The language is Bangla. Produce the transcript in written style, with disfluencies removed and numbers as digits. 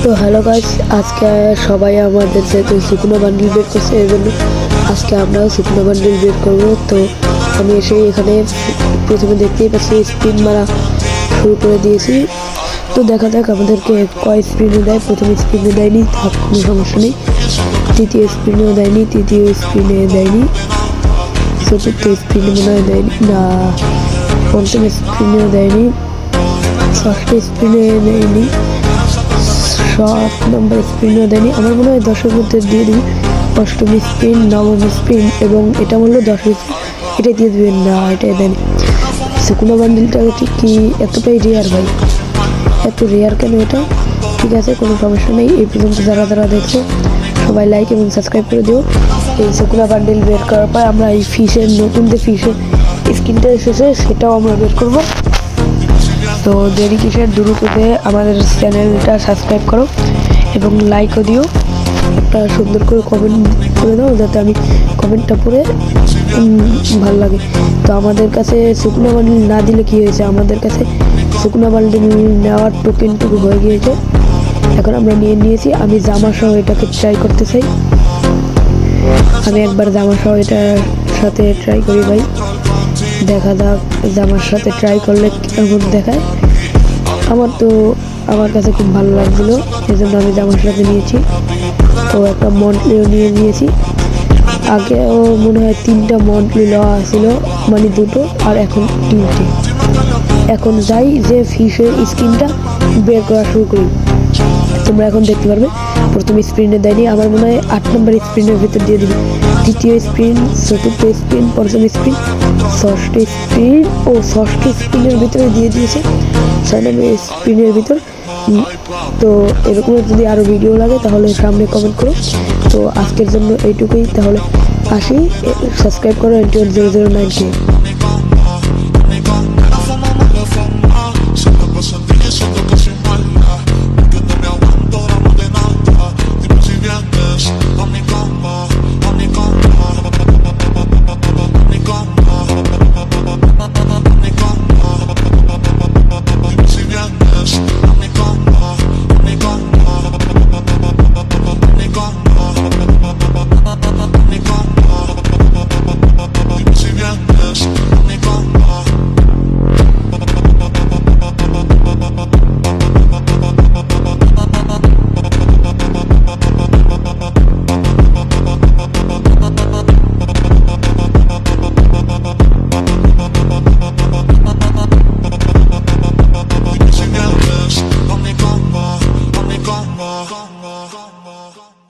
তো হ্যালো গাইস, আজকে সবাই আমাদের যেহেতু শুকনো বান্ডিল বের করছে এর জন্য আজকে আমরাও শুকনো বান্ডিল বের করবো। তো আমি এসে এখানে প্রথমে দেখতেই পাচ্ছি স্পিন মারা শুরু করে দিয়েছি। তো দেখা যাক আমাদেরকে কয় স্পিনে দেয়। প্রথম স্পিনে দেয়নি, তার কোনো সমস্যা নেই। দ্বিতীয় স্পিনেও দেয়নি, তৃতীয় স্পিনে দেয়নি, চতুর্থ স্পিনে মনে হয় দেয়নি, না পঞ্চম স্পিনেও দেয়নি, ষষ্ঠ স্পিনে দেয়নি, 7 নম্বর স্পিনও দেয়নি। আমার মনে হয় 10-এর মধ্যে দিয়ে দিই অষ্টম স্পিন, নবম স্পিন এবং এটা বললো 10 স্পিন, এটা দিয়ে দেবেন না, এটাই দেয়নি। শুকনো বান্ডিলটা ঠিক কি এতটাই রেয়ার ভাই, এত রেয়ার কেন এটা? ঠিক আছে, কোনো সমস্যা নেই। এই পর্যন্ত যারা দেখছো সবাই লাইক এবং সাবস্ক্রাইব করে দিও। এই শুকনো বান্ডিল বের করার পর আমরা এই ফিশের নতুন যে ফিশের স্কিনটা এসেছে সেটাও আমরা বের করবো। তো দেরি কিসের, দ্রুততে আমাদের চ্যানেলটা সাবস্ক্রাইব করো এবং লাইকও দিও। একটা সুন্দর করে কমেন্ট করে দাও যাতে আমি কমেন্টটা পড়ে ভালো লাগে। তো আমাদের কাছে শুকনো বান্ডিল না দিলে কী হয়েছে, আমাদের কাছে শুকনো বান্ডিল নেওয়ার টোকেনটুকু হয়ে গিয়েছে, এখন আমরা নিয়েছি। আমি জামা সহ এটাকে ট্রাই করতে চাই। আমি একবার জামা সহ এটার সাথে ট্রাই করি ভাই, দেখা যাক জামার সাথে ট্রাই করলে কেমন দেখায়। আমার কাছে খুব ভালো লাগছিলো, এই জন্য আমি জামার সাথে নিয়েছি। তো একটা মন্টলিও নিয়েছি। আগেও মনে হয় 3টা মন্টলি লওয়া ছিল, মানে 2টো, আর এখন 3টে। এখন যাই যে ফিশের স্কিনটা বের করা শুরু করি। তোমরা এখন দেখতে পারবে প্রথম স্প্রিনে দেয়নি, আমার মনে হয় 8 নম্বর স্প্রিনের ভিতর দিয়ে দিবে। দ্বিতীয় স্প্রিন, চতুর্থ স্প্রিন, পঞ্চম স্প্রিন, ষষ্ঠ স্প্রিন ও ষষ্ঠ স্প্রিনের ভিতরে দিয়ে দিয়েছে, 6 নম্বর স্প্রিনের ভিতর। তো এরকমের যদি আরও ভিডিও লাগে তাহলে সামনে কমেন্ট করো। তো আজকের জন্য এইটুকুই, তাহলে আসি। সাবস্ক্রাইব করো NTR009কে। Come on.